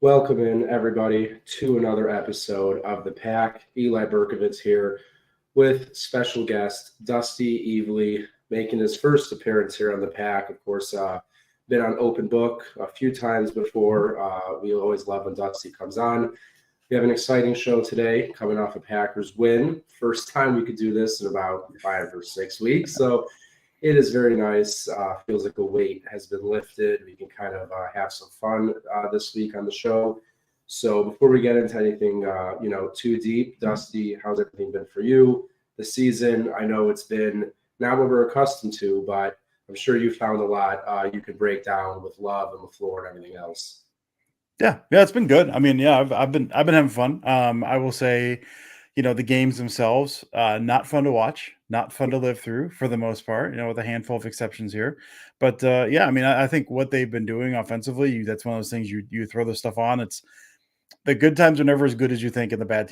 Welcome in, everybody, to another episode of The Pack. Eli Berkovitz here with special guest Dusty Evely making his first appearance here on The Pack. Of course, been on Open Book a few times before. We always love when Dusty comes on. We have an exciting show today coming off a Packers win. First time we could do this in about 5 or 6 weeks. So it is very nice. Feels like a weight has been lifted. We can kind of have some fun this week on the show. So before we get into anything, too deep, Dusty, how's everything been for you this season? I know it's been not what we're accustomed to, but I'm sure you found a lot you could break down with Love and LaFleur and everything else. Yeah, it's been good. I mean, yeah, I've been having fun. I will say, the games themselves, not fun to watch, not fun to live through for the most part, with a handful of exceptions here. But yeah, I mean, I think what they've been doing offensively, that's one of those things you throw this stuff on. It's the good times are never as good as you think, and the bad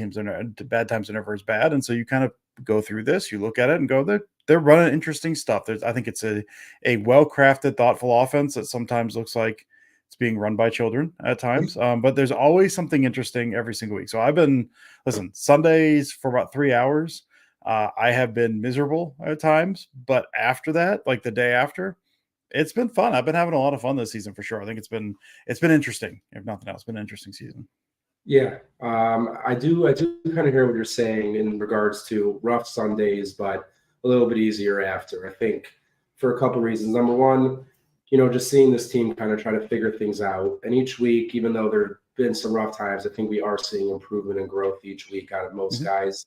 bad times are never as bad. And so you kind of go through this, you look at it and go, they're running interesting stuff. I think it's a well-crafted, thoughtful offense that sometimes looks like it's being run by children at times. But there's always something interesting every single week. So Sundays for about 3 hours. I have been miserable at times, but after that, like the day after, it's been fun. I've been having a lot of fun this season for sure. I think it's been interesting. If nothing else, it's been an interesting season. Yeah, I do kind of hear what you're saying in regards to rough Sundays, but a little bit easier after. I think for a couple reasons. Number one, just seeing this team kind of try to figure things out. And each week, even though there have been some rough times, I think we are seeing improvement and growth each week out of most guys.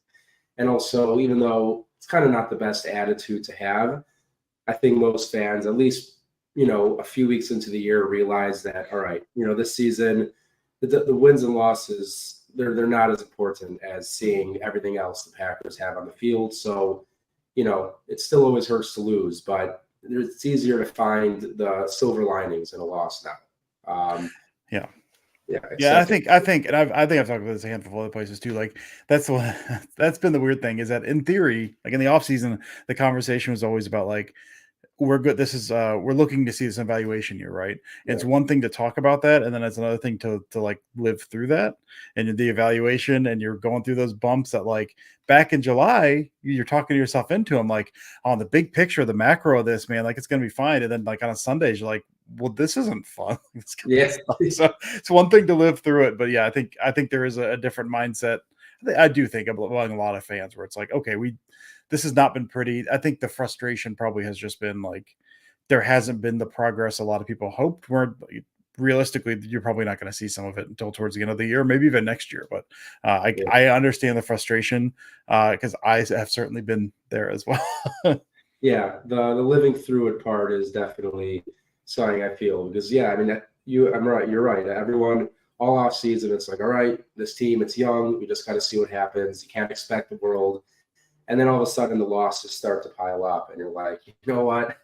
And also, even though it's kind of not the best attitude to have, I think most fans, at least, a few weeks into the year, realize that, all right, this season, the wins and losses, they're not as important as seeing everything else the Packers have on the field. So, it still always hurts to lose, but it's easier to find the silver linings in a loss now. Yeah. I think, and I think I've talked about this a handful of other places too. Like that's been the weird thing is that in theory, like in the off season, the conversation was always about like, we're good. This is we're looking to see this evaluation year, right? Yeah. It's one thing to talk about that, and then it's another thing to like live through that and the evaluation, and you're going through those bumps that like back in July, you're talking to yourself into them like on the big picture, the macro of this, man, like it's gonna be fine. And then like on a Sundays, you're like, well, this isn't fun. So it's one thing to live through it, but yeah, I think there is a different mindset. I do think among a lot of fans where it's like, okay, this has not been pretty. I think the frustration probably has just been like there hasn't been the progress a lot of people hoped. Where realistically, you're probably not going to see some of it until towards the end of the year, maybe even next year. But I understand the frustration because I have certainly been there as well. Yeah, the living through it part is definitely something I feel because I'm right. You're right. Everyone all off season, it's like, all right, this team, it's young. We just got to see what happens. You can't expect the world. And then all of a sudden the losses start to pile up and you're like, you know what?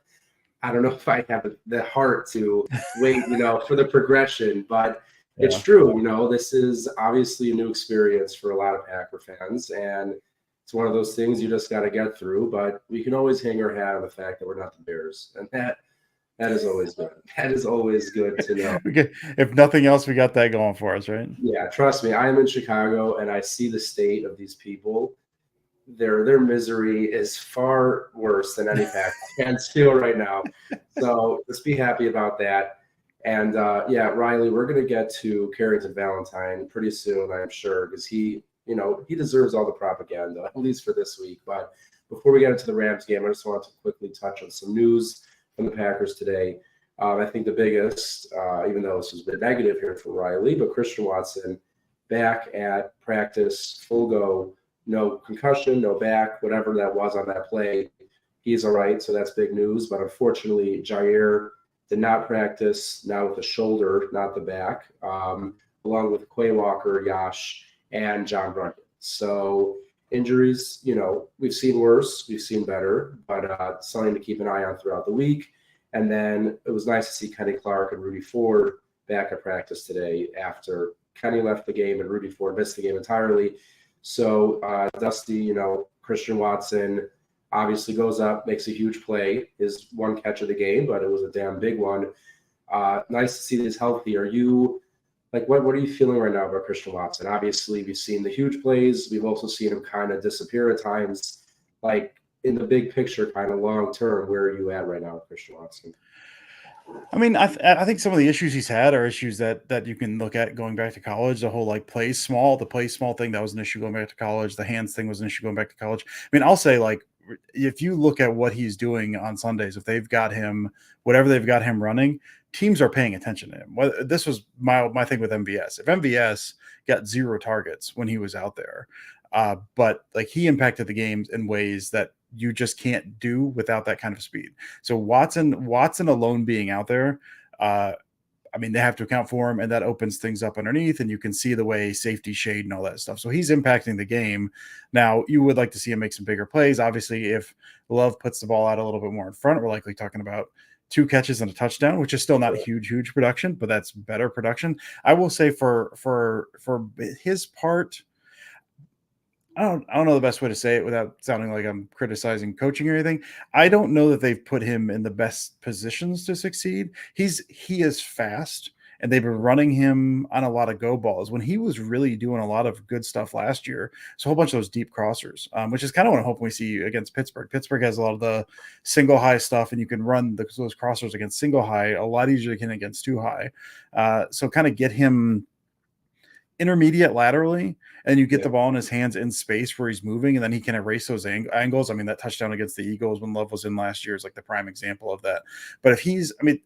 I don't know if I have the heart to wait, for the progression, but it's true. This is obviously a new experience for a lot of Packer fans. And it's one of those things you just got to get through, but we can always hang our hat on the fact that we're not the Bears. And that is always good. That is always good to know. If nothing else, we got that going for us, right? Yeah, trust me. I am in Chicago and I see the state of these people. Their misery is far worse than any Pack fans feel right now. So let's be happy about that. And Riley, we're going to get to Carrington Valentine pretty soon, I'm sure, because he deserves all the propaganda, at least for this week. But before we get into the Rams game, I just want to quickly touch on some news from the Packers today. I think the biggest, even though this is a bit negative here for Riley, but Christian Watson back at practice, full go. No concussion, no back, whatever that was on that play. He's all right, so that's big news. But unfortunately, Jair did not practice, now with the shoulder, not the back, along with Quay Walker, Yash, and John Runyon. So injuries, we've seen worse, we've seen better, but something to keep an eye on throughout the week. And then it was nice to see Kenny Clark and Rudy Ford back at practice today after Kenny left the game and Rudy Ford missed the game entirely. So Dusty, Christian Watson obviously goes up, makes a huge play, his one catch of the game, but it was a damn big one. Nice to see that he's healthy. Are you like what are you feeling right now about Christian Watson? Obviously, we've seen the huge plays. We've also seen him kind of disappear at times. Like in the big picture, kind of long term, where are you at right now with Christian Watson? I mean, I think some of the issues he's had are issues that you can look at going back to college. The whole like the play small thing, that was an issue going back to college. The hands thing was an issue going back to college. I mean, I'll say like if you look at what he's doing on Sundays, if they've got him, whatever they've got him running, teams are paying attention to him. This was my thing with MVS. If MVS got 0 targets when he was out there, but like he impacted the games in ways that you just can't do without that kind of speed. So Watson alone being out there, I mean, they have to account for him, and that opens things up underneath, and you can see the way safety shade and all that stuff. So he's impacting the game. Now, you would like to see him make some bigger plays. Obviously, if Love puts the ball out a little bit more in front, we're likely talking about 2 catches and a touchdown, which is still not huge production, but that's better production. I will say for his part, I don't know the best way to say it without sounding like I'm criticizing coaching or anything. I don't know that they've put him in the best positions to succeed. He is fast, and they've been running him on a lot of go balls when he was really doing a lot of good stuff last year. So a whole bunch of those deep crossers, which is kind of what I'm hoping we see against Pittsburgh. Pittsburgh has a lot of the single high stuff, and you can run those crossers against single high a lot easier than against too high. So kind of get him intermediate laterally, and you get the ball in his hands in space where he's moving, and then he can erase those angles. I mean, that touchdown against the Eagles when Love was in last year is like the prime example of that. But if he's, I mean,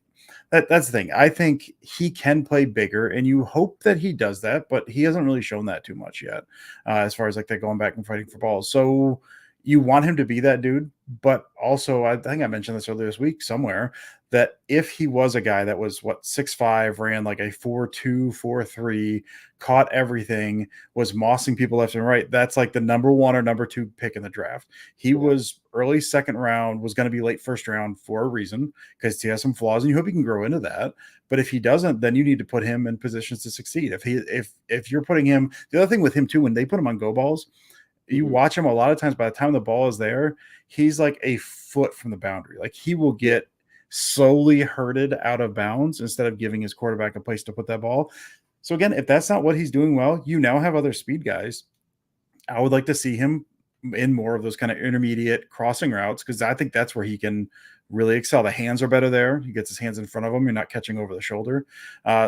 that's the thing. I think he can play bigger, and you hope that he does that, but he hasn't really shown that too much yet, as far as like that going back and fighting for balls. So you want him to be that dude, but also I think I mentioned this earlier this week somewhere that if he was a guy that was 6'5", ran like a 4.2, 4.3, caught everything, was mossing people left and right, that's like the number 1 or number 2 pick in the draft. He was early second round, was going to be late first round for a reason because he has some flaws, and you hope he can grow into that. But if he doesn't, then you need to put him in positions to succeed. If you're putting him, the other thing with him too, when they put him on go balls, you watch him a lot of times, by the time the ball is there, he's like a foot from the boundary. Like he will get slowly herded out of bounds instead of giving his quarterback a place to put that ball. So again, if that's not what he's doing well, you now have other speed guys. I would like to see him in more of those kind of intermediate crossing routes, because I think that's where he can really excel. The hands are better there. He gets his hands in front of him. You're not catching over the shoulder.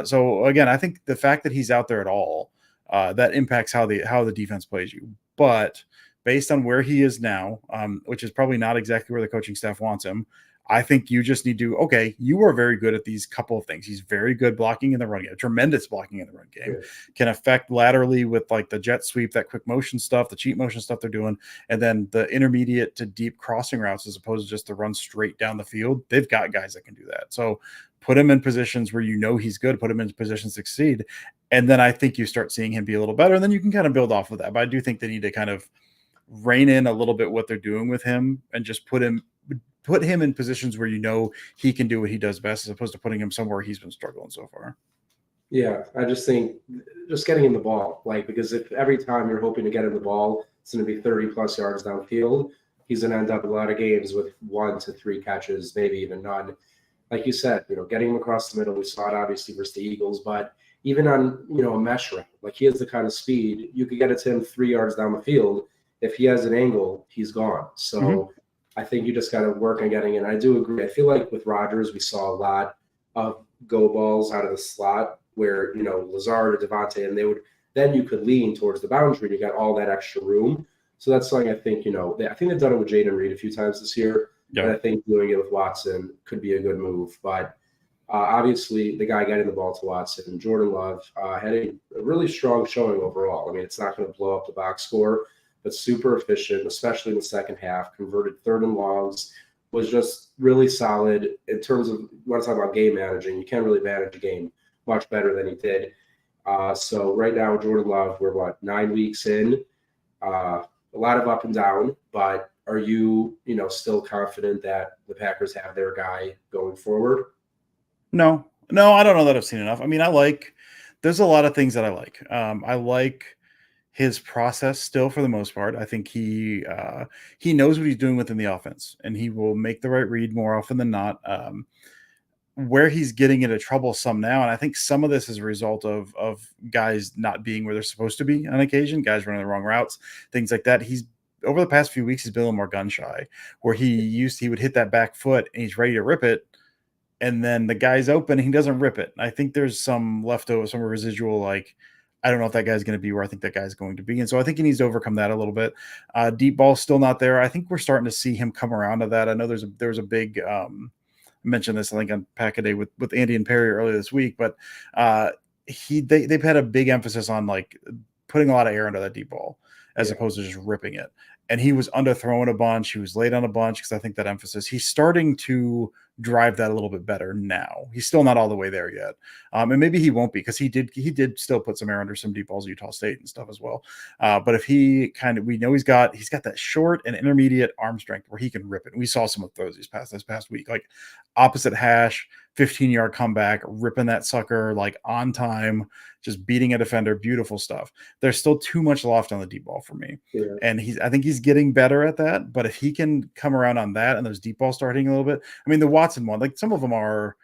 So again, I think the fact that he's out there at all, that impacts how the defense plays you. But based on where he is now, which is probably not exactly where the coaching staff wants him, I think you just need to, okay, you are very good at these couple of things. He's very good blocking in the run game, tremendous blocking in the run game, can affect laterally with like the jet sweep, that quick motion stuff, the cheat motion stuff they're doing, and then the intermediate to deep crossing routes as opposed to just to run straight down the field. They've got guys that can do that. So put him in positions where you know he's good, put him in positions to succeed. And then I think you start seeing him be a little better, and then you can kind of build off of that. But I do think they need to kind of rein in a little bit what they're doing with him and just put him in positions where you know he can do what he does best, as opposed to putting him somewhere he's been struggling so far. Yeah, I just think just getting him the ball, like, because if every time you're hoping to get him the ball, it's going to be 30 plus yards downfield, he's going to end up a lot of games with 1 to 3 catches, maybe even none. Like you said, getting him across the middle, we saw it obviously versus the Eagles, but even on, a mesh route, like he has the kind of speed, you could get it to him 3 yards down the field. If he has an angle, he's gone. So I think you just got to work on getting it. I do agree. I feel like with Rodgers, we saw a lot of go balls out of the slot where, Lazard or Devontae, and then you could lean towards the boundary and you got all that extra room. So that's something I think, I think they've done it with Jayden Reed a few times this year. Yeah. And I think doing it with Watson could be a good move. But obviously, the guy getting the ball to Watson, Jordan Love, had a really strong showing overall. I mean, it's not going to blow up the box score, but super efficient, especially in the second half, converted 3rd and longs, was just really solid in terms of, when I talk about game managing, you can't really manage a game much better than he did. So right now, Jordan Love, we're 9 weeks in, a lot of up and down, but are you, still confident that the Packers have their guy going forward? No, I don't know that I've seen enough. I mean, there's a lot of things that I like. I like his process still for the most part. I think he knows what he's doing within the offense, and he will make the right read more often than not. where he's getting into trouble some now, and I think some of this is a result of guys not being where they're supposed to be on occasion, guys running the wrong routes, things like that. He's over the past few weeks, he's been a little more gun shy, where he would hit that back foot and he's ready to rip it, and then the guy's open and he doesn't rip it. I think there's some leftover, some residual, like, I don't know if that guy's going to be where I think that guy's going to be. And so I think he needs to overcome that a little bit. Deep ball's still not there. I think we're starting to see him come around to that. I know there was a big, I mentioned this, I think, on Pack a Day with Andy and Perry earlier this week, but they've had a big emphasis on like putting a lot of air under that deep ball as opposed to just ripping it. And he was underthrown a bunch. He was late on a bunch because I think that emphasis, he's starting to drive that a little bit better now. He's still not all the way there yet. And maybe he won't be, because he did still put some air under some deep balls at Utah State and stuff as well. But if he we know he's got that short and intermediate arm strength where he can rip it. We saw some of those this past week, like opposite hash, 15-yard comeback, ripping that sucker like on time, just beating a defender. Beautiful stuff. There's still too much loft on the deep ball for me. Yeah. And I think he's getting better at that. But if he can come around on that and those deep balls starting a little bit, I mean, the Watson one, like some of them are,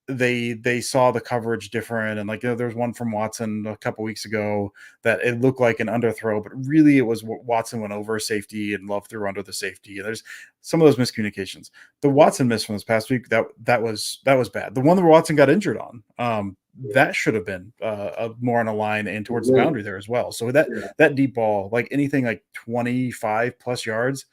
they saw the coverage different. And like, there's one from Watson a couple weeks ago that it looked like an underthrow, but really it was Watson went over safety and Love threw under the safety. And there's some of those miscommunications. The Watson miss from this past week, that was bad. The one that Watson got injured on, that should have been more on a line and towards the boundary there as well. So that deep ball, like anything like 25 plus yards,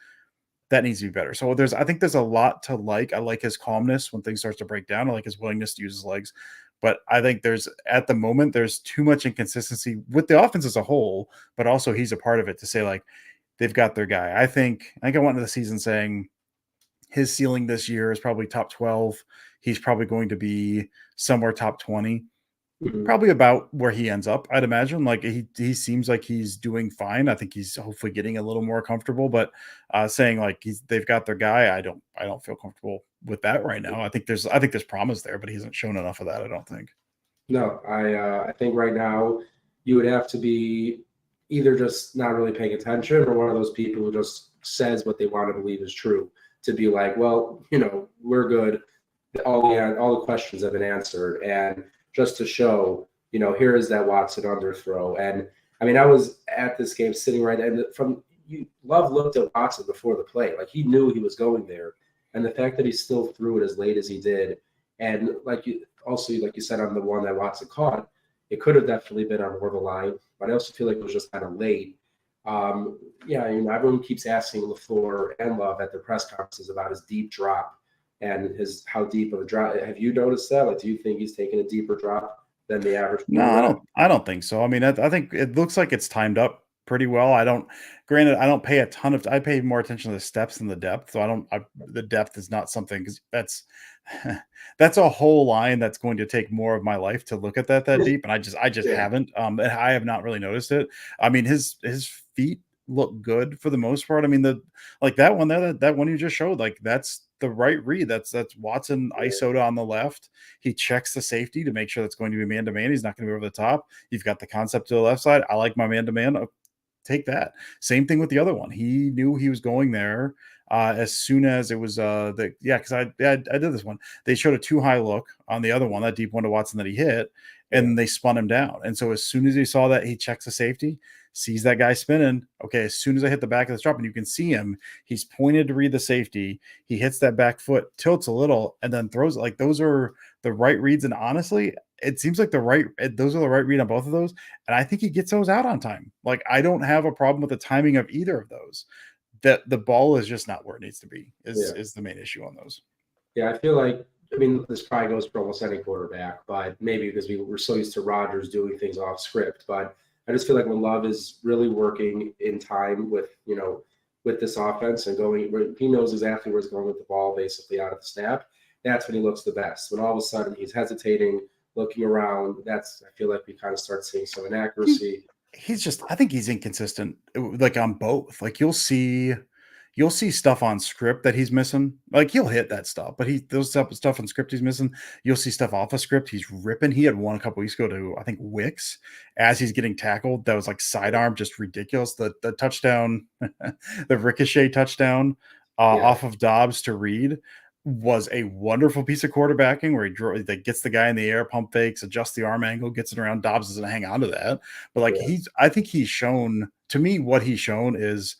that needs to be better. So I think there's a lot to like. I like his calmness when things start to break down. I like his willingness to use his legs. But I think at the moment, there's too much inconsistency with the offense as a whole, but also he's a part of it to say, like, they've got their guy. I think I went into the season saying his ceiling this year is probably top 12. He's probably going to be somewhere top 20. Probably about where he ends up, I'd imagine. Like he seems like he's doing fine. I think he's hopefully getting a little more comfortable, but saying like they've got their guy, I don't feel comfortable with that right now. I think there's promise there, but he hasn't shown enough of that, I don't think. No, I think right now you would have to be either just not really paying attention or one of those people who just says what they want to believe is true, to be like, well, we're good. All the questions have been answered. And just to show, here is that Watson underthrow. And I mean, I was at this game sitting right, and Love looked at Watson before the play. Like, he knew he was going there. And the fact that he still threw it as late as he did, and like you said on the one that Watson caught, it could have definitely been on more of a line, but I also feel like it was just kind of late. Everyone keeps asking LaFleur and Love at the press conferences about his deep drop and how deep of a drop. Have you noticed that? Like, do you think he's taking a deeper drop than the average? No, I don't think so. I mean, I think it looks like it's timed up pretty well. I don't pay I pay more attention to the steps than the depth. So the depth is not something, because that's a whole line that's going to take more of my life to look at that deep. And I just haven't, I have not really noticed it. I mean, his feet look good for the most part. I mean, that one there, that one you just showed, like, that's the right read. That's Watson ISO'd on the left. He checks the safety to make sure that's going to be man-to-man. He's not going to be over the top. You've got the concept to the left side. I like my man-to-man. Take that. Same thing with the other one. He knew he was going there as soon as it was because I did this one. They showed a too high look on the other one, that deep one to Watson that he hit, and they spun him down. And so as soon as he saw that, he checks the safety, sees that guy spinning. Okay, as soon as I hit the back of the drop, and you can see him, he's pointed to read the safety. He hits that back foot, tilts a little, and then throws it. Like, those are the right reads. And honestly, it seems like those are the right read on both of those. And I think he gets those out on time. Like, I don't have a problem with the timing of either of those. That the ball is just not where it needs to be is the main issue on those. Yeah, I feel like, this probably goes for almost any quarterback, but maybe because we're so used to Rodgers doing things off script. But I just feel like when Love is really working in time with this offense and going where he knows exactly where he's going with the ball, basically out of the snap, that's when he looks the best. When all of a sudden he's hesitating, looking around, I feel like we kind of start seeing some inaccuracy. I think he's inconsistent, like, on both. Like, you'll see stuff on script that he's missing. Like, he'll hit that stuff, but those stuff on script he's missing. You'll see stuff off of script he's ripping. He had one a couple weeks ago to, I think, Wicks as he's getting tackled. That was like sidearm, just ridiculous. The touchdown, the ricochet touchdown off of Dobbs to Reed was a wonderful piece of quarterbacking where that gets the guy in the air, pump fakes, adjusts the arm angle, gets it around. Dobbs doesn't hang on to that. But like Yeah. I think he's shown to me what he's shown is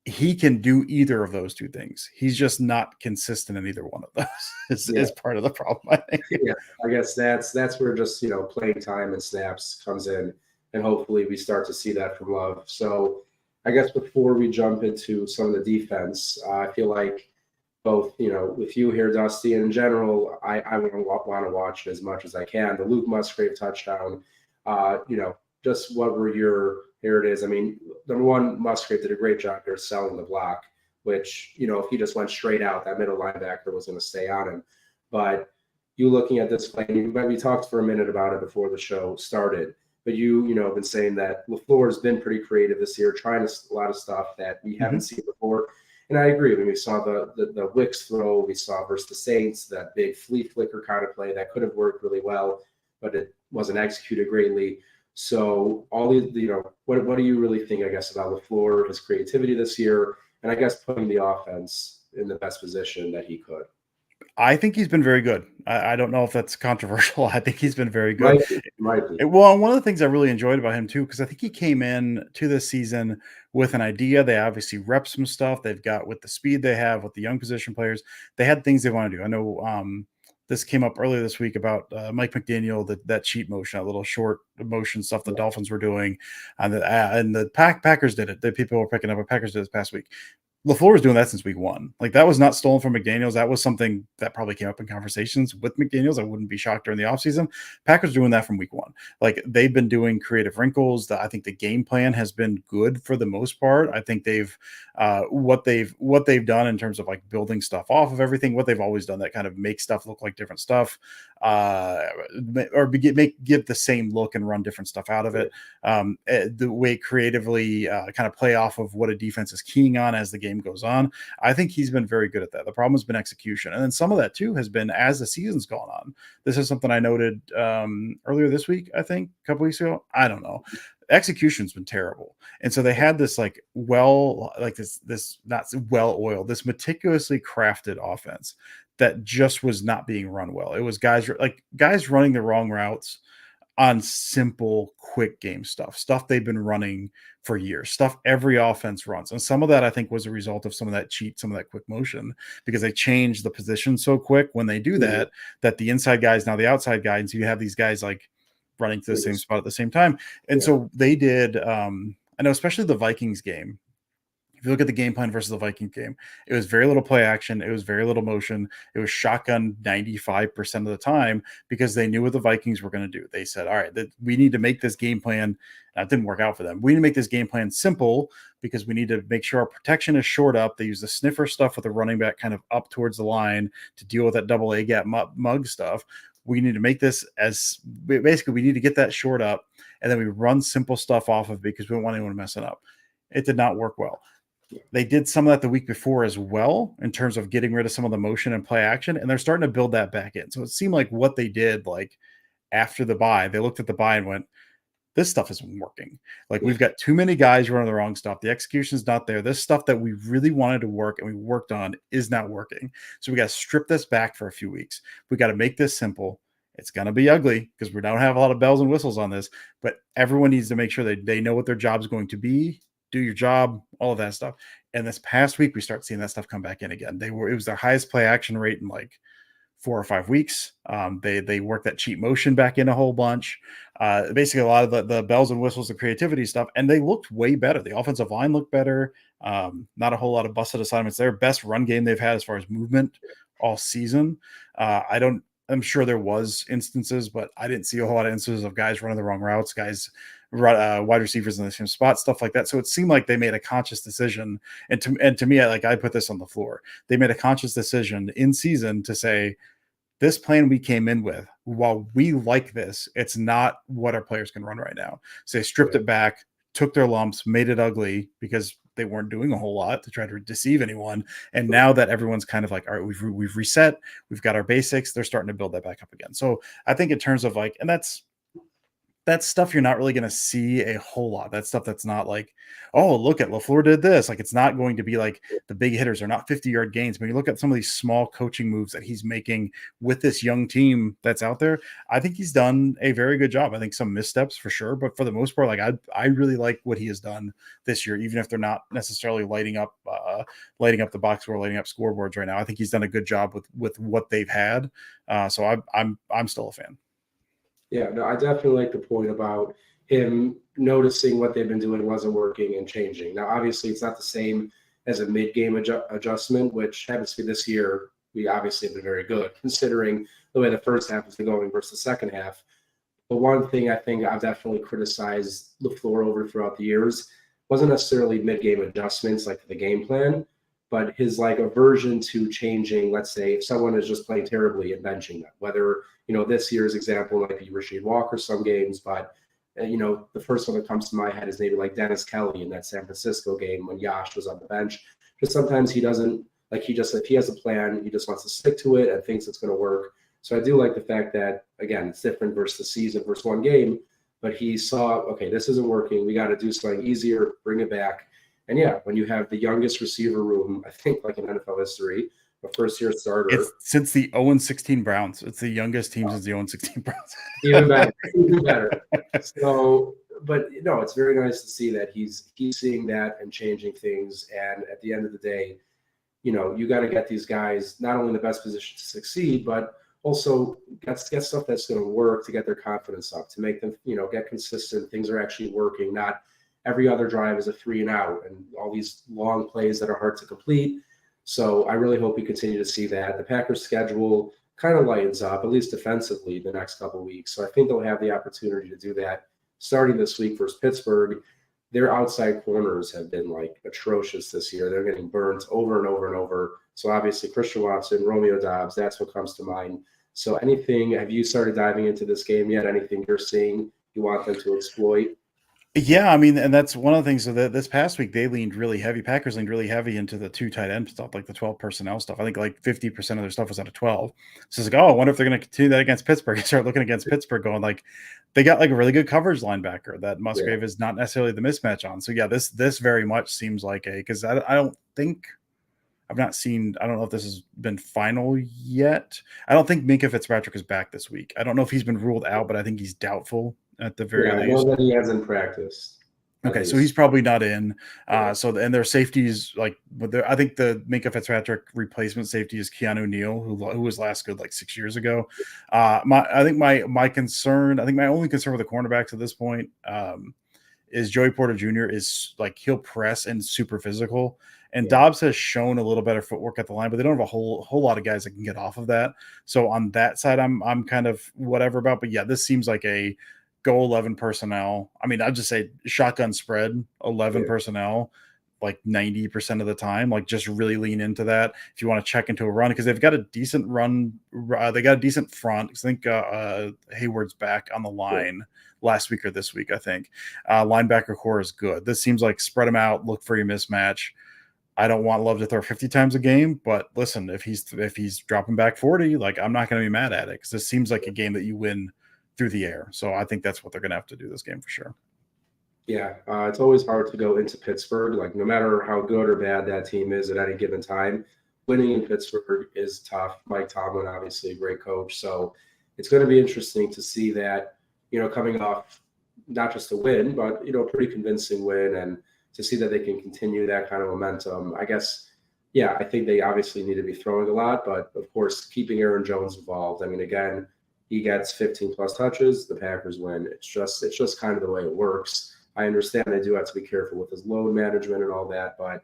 he can do either of those two things. He's just not consistent in either one of those Yeah. is part of the problem, I think. Yeah, I guess that's where just playing time and snaps comes in, and hopefully we start to see that from Love. So I guess before we jump into some of the defense, I feel like both with you here, Dusty, and in general, I want to watch it as much as I can. The Luke Musgrave touchdown, just what were your here it is. I mean, number one, Musgrave did a great job here selling the block, which if he just went straight out, that middle linebacker was going to stay on him, but you looking at this play, we talked for a minute about it before the show started, but have been saying that LaFleur has been pretty creative this year, trying a lot of stuff that we haven't seen before. And I agree. I mean, we saw the Wicks throw, we saw versus the Saints, that big flea flicker kind of play that could have worked really well, but it wasn't executed greatly. So all these, what do you really think, I guess, about LaFleur, his creativity this year, and I guess putting the offense in the best position that he could? I think he's been very good. I don't know if that's controversial. I think he's been very good. Might be. Well, one of the things I really enjoyed about him too, because I think he came in to this season with an idea. They obviously rep some stuff. They've got with the speed they have with the young position players. They had things they want to do. I know this came up earlier this week about Mike McDaniel, that cheat motion, that little short motion stuff the Dolphins were doing, and the Packers did it. The people were picking up. But Packers did this past week. LaFleur was doing that since week one. Like, that was not stolen from McDaniels. That was something that probably came up in conversations with McDaniels. I wouldn't be shocked during the offseason. Packers doing that from week one. Like, they've been doing creative wrinkles. I think the game plan has been good for the most part. I think they've what they've done in terms of like building stuff off of everything, what they've always done, that kind of make stuff look like different stuff, or give the same look and run different stuff out of it. The way creatively kind of play off of what a defense is keying on as the game goes on. I think he's been very good at that. The problem has been execution. And then some of that too has been as the season's gone on. This is something I noted earlier this week, I think a couple weeks ago. I don't know. Execution's been terrible. And so they had this this not well oiled, this meticulously crafted offense that just was not being run well. It was guys running the wrong routes on simple, quick game stuff they've been running for years, stuff every offense runs. And some of that, I think, was a result of some of that cheat, some of that quick motion, because they changed the position so quick when they do that, that the inside guys, now the outside guys, so you have these guys like running to the same spot at the same time. And so they did, I know, especially the Vikings game. If you look at the game plan versus the Viking game, it was very little play action. It was very little motion. It was shotgun 95% of the time, because they knew what the Vikings were going to do. They said, all right, we need to make this game plan. That didn't work out for them. We need to make this game plan simple, because we need to make sure our protection is short up. They use the sniffer stuff with the running back kind of up towards the line to deal with that double A gap mug stuff. We need to make this we need to get that short up, and then we run simple stuff off of it because we don't want anyone to mess it up. It did not work well. They did some of that the week before as well, in terms of getting rid of some of the motion and play action, and they're starting to build that back in. So it seemed like what they did, like after the bye, they looked at the bye and went, this stuff isn't working. Like, we've got too many guys running the wrong stuff. The execution's not there. This stuff that we really wanted to work and we worked on is not working. So we got to strip this back for a few weeks. We got to make this simple. It's going to be ugly because we don't have a lot of bells and whistles on this, but everyone needs to make sure that they know what their job is going to be. Do your job, all of that stuff. And this past week, we start seeing that stuff come back in again. It was their highest play action rate in like 4 or 5 weeks. They worked that cheat motion back in a whole bunch. Basically, a lot of the bells and whistles, the creativity stuff, and they looked way better. The offensive line looked better. Not a whole lot of busted assignments. Their best run game they've had as far as movement all season. I'm sure there was instances, but I didn't see a whole lot of instances of guys running the wrong routes, guys wide receivers in the same spot, stuff like that. So it seemed like they made a conscious decision. And to me, I put this on the floor. They made a conscious decision in season to say, this plan we came in with, while we like this, it's not what our players can run right now. So they stripped it back, took their lumps, made it ugly because they weren't doing a whole lot to try to deceive anyone. And now that everyone's kind of like, all right, we've reset, we've got our basics, they're starting to build that back up again. So I think in terms of and that's stuff you're not really going to see a whole lot. That's stuff that's not like, oh, look at LaFleur did this. Like, it's not going to be like the big hitters are not 50-yard gains. When you look at some of these small coaching moves that he's making with this young team that's out there, I think he's done a very good job. I think some missteps for sure, but for the most part, like I really like what he has done this year, even if they're not necessarily lighting up the box score, lighting up scoreboards right now. I think he's done a good job with what they've had. So I'm still a fan. Yeah, no, I definitely like the point about him noticing what they've been doing wasn't working and changing. Now, obviously, it's not the same as a mid-game adjustment, which happens to be this year. We obviously have been very good considering the way the first half has been going versus the second half. But one thing I think I've definitely criticized LaFleur over throughout the years wasn't necessarily mid-game adjustments like the game plan, but his like aversion to changing, let's say, if someone is just playing terribly and benching them, whether, this year's example might be Rasheed Walker some games, but the first one that comes to my head is maybe like Dennis Kelly in that San Francisco game when Yash was on the bench. Because sometimes he doesn't, like if he has a plan, he just wants to stick to it and thinks it's going to work. So I do like the fact that, again, it's different versus the season versus one game, but he saw, okay, this isn't working. We got to do something easier, bring it back. And yeah, when you have the youngest receiver room, I think like in NFL history, a first-year starter. It's since the 0-16 Browns. It's the youngest team since the 0-16 Browns. Even better. So, but it's very nice to see that he's seeing that and changing things. And at the end of the day, you got to get these guys not only in the best position to succeed, but also get stuff that's going to work to get their confidence up, to make them, get consistent. Things are actually working. Not every other drive is a 3-and-out and all these long plays that are hard to complete. So I really hope we continue to see that. The Packers' schedule kind of lightens up, at least defensively, the next couple of weeks. So I think they'll have the opportunity to do that starting this week versus Pittsburgh. Their outside corners have been like atrocious this year. They're getting burned over and over and over. So obviously Christian Watson, Romeo Doubs, that's what comes to mind. So have you started diving into this game yet? Anything you're seeing you want them to exploit? Yeah, I mean, and that's one of the things. So that this past week they leaned really heavy. Packers leaned really heavy into the 2 tight end stuff, like the 12 personnel stuff. I think like 50% of their stuff was out of 12. So it's like, oh, I wonder if they're going to continue that against Pittsburgh. You start looking against Pittsburgh, going like they got like a really good coverage linebacker that Musgrave is not necessarily the mismatch on. So yeah, this very much seems like because I don't think. I've not seen. I don't know if this has been final yet. I don't think Minkah Fitzpatrick is back this week. I don't know if he's been ruled out, but I think he's doubtful at the very least. I know that he hasn't practiced. Okay, so he's probably not in. And their safeties, I think the Minkah Fitzpatrick replacement safety is Keanu Neal, who was last good like 6 years ago. I think my only concern with the cornerbacks at this point is Joey Porter Jr. is like he'll press and super physical. And Doubs has shown a little better footwork at the line, but they don't have a whole lot of guys that can get off of that. So on that side, I'm kind of whatever about. But yeah, this seems like a go 11 personnel. I mean, I'd just say shotgun spread 11 personnel, like 90% of the time. Like just really lean into that if you want to check into a run because they've got a decent run. They got a decent front. I think Hayward's back on the line last week or this week. I think linebacker core is good. This seems like spread them out, look for your mismatch. I don't want Love to throw 50 times a game, but listen, if he's dropping back 40, like I'm not going to be mad at it because this seems like a game that you win through the air. So I think that's what they're going to have to do this game for sure. Yeah, it's always hard to go into Pittsburgh. Like no matter how good or bad that team is at any given time, winning in Pittsburgh is tough. Mike Tomlin, obviously a great coach. So it's going to be interesting to see that, coming off not just a win, but, a pretty convincing win and to see that they can continue that kind of momentum. I guess, I think they obviously need to be throwing a lot, but of course, keeping Aaron Jones involved. I mean, again, he gets 15 plus touches, the Packers win. It's just kind of the way it works. I understand they do have to be careful with his load management and all that, but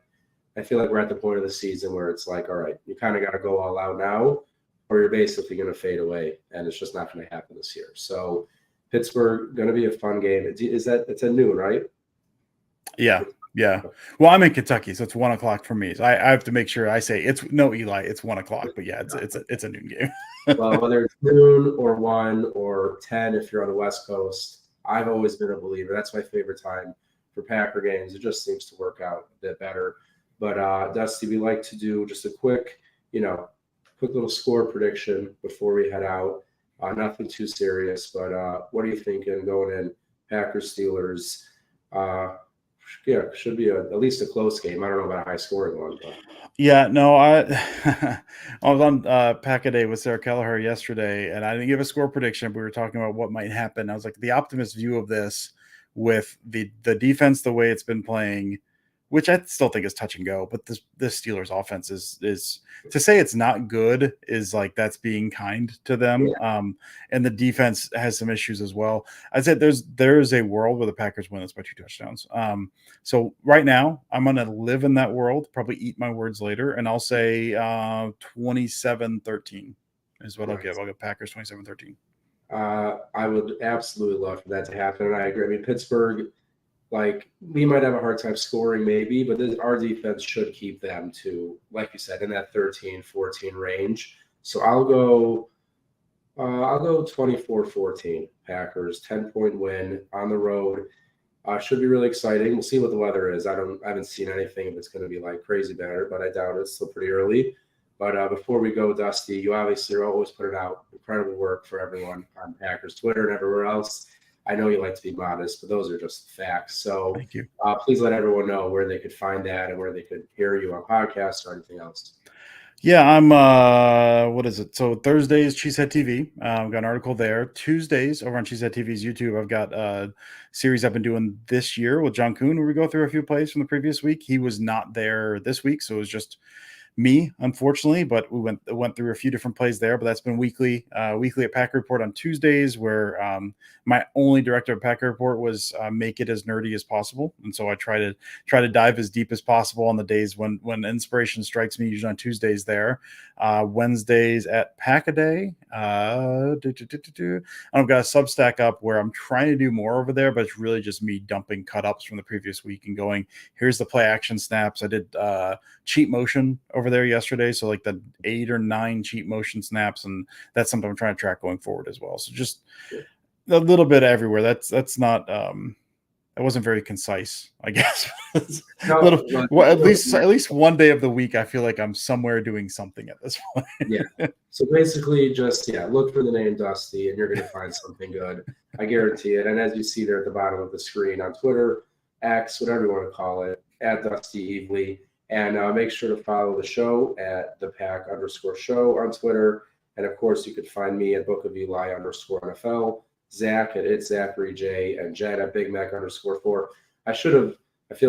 I feel like we're at the point of the season where it's like, all right, you kind of got to go all out now, or you're basically going to fade away, and it's just not going to happen this year. So Pittsburgh, going to be a fun game. It's at noon, right? Yeah. Well, I'm in Kentucky, so it's 1 o'clock for me. So I have to make sure I say it's 1 o'clock, but yeah, it's a noon game. Well, whether it's noon or 1 or 10, if you're on the West Coast, I've always been a believer. That's my favorite time for Packer games. It just seems to work out a bit better. But Dusty, we like to do just a quick little score prediction before we head out. Nothing too serious, but what are you thinking going in? Packers, Steelers. Yeah, should be at least a close game. I don't know about a high scoring one, but Yeah, no, I I was on Pack a Day with Sarah Kelleher yesterday, and I didn't give a score prediction. But we were talking about what might happen. I was like, the optimist view of this with the defense the way it's been playing, which I still think is touch and go. But this Steelers offense is to say it's not good is like that's being kind to them. yeah, And the defense has some issues as well. I'd say there's a world where the Packers win this by 2 touchdowns. So right now, I'm going to live in that world, probably eat my words later, and I'll say 27-13 is what I'll give. nice. I'll give Packers 27-13. I would absolutely love for that to happen, and I agree. I mean, Pittsburgh, like we might have a hard time scoring, maybe, but our defense should keep them to, like you said, in that 13-14 range. So I'll go 24-14 Packers, 10-point win on the road. Should be really exciting. We'll see what the weather is. I haven't seen anything if it's going to be like crazy better, but I doubt it's still pretty early. But before we go, Dusty, you obviously are always putting out incredible work for everyone on Packers Twitter and everywhere else. I know you like to be modest, but those are just facts. So Thank you. please let everyone know where they could find that and where they could hear you on podcasts or anything else. Yeah, I'm what is it? So Thursdays, Cheesehead TV. I've got an article there. Tuesdays over on Cheesehead TV's YouTube, I've got a series I've been doing this year with John Kuhn, where we go through a few plays from the previous week. He was not there this week, so it was just me, unfortunately, but we went through a few different plays there. But that's been weekly at Packer Report on Tuesdays, where my only directive of Packer Report was make it as nerdy as possible, and so I try to dive as deep as possible on the days when inspiration strikes me, usually on Tuesdays there. Wednesdays at Pack a Day. I've got a Substack up where I'm trying to do more over there, but it's really just me dumping cut ups from the previous week and going, here's the play action snaps. I did cheat motion over there yesterday, so like the 8 or 9 cheat motion snaps, and that's something I'm trying to track going forward as well. So just a little bit everywhere. That's not that wasn't very concise, I guess. At least one day of the week I feel like I'm somewhere doing something at this point. Yeah. So basically just look for the name Dusty and you're going to find something good. I guarantee it. And as you see there at the bottom of the screen on Twitter, X, whatever you want to call it, at Dusty Evely. And make sure to follow the show at @thepack_show on Twitter. And of course, you could find me at Book of Eli _NFL, Zach at It's Zachary J, and Jed at Big Mac _4. I feel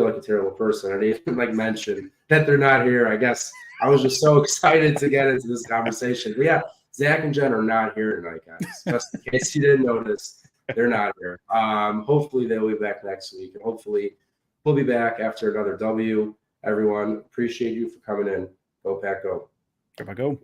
like a terrible person. I didn't even mention that they're not here. I guess I was just so excited to get into this conversation. But yeah, Zach and Jen are not here tonight, guys. Just in case you didn't notice, they're not here. Hopefully they'll be back next week. And hopefully we'll be back after another W. Everyone, appreciate you for coming in. Go Pack, go. There I go.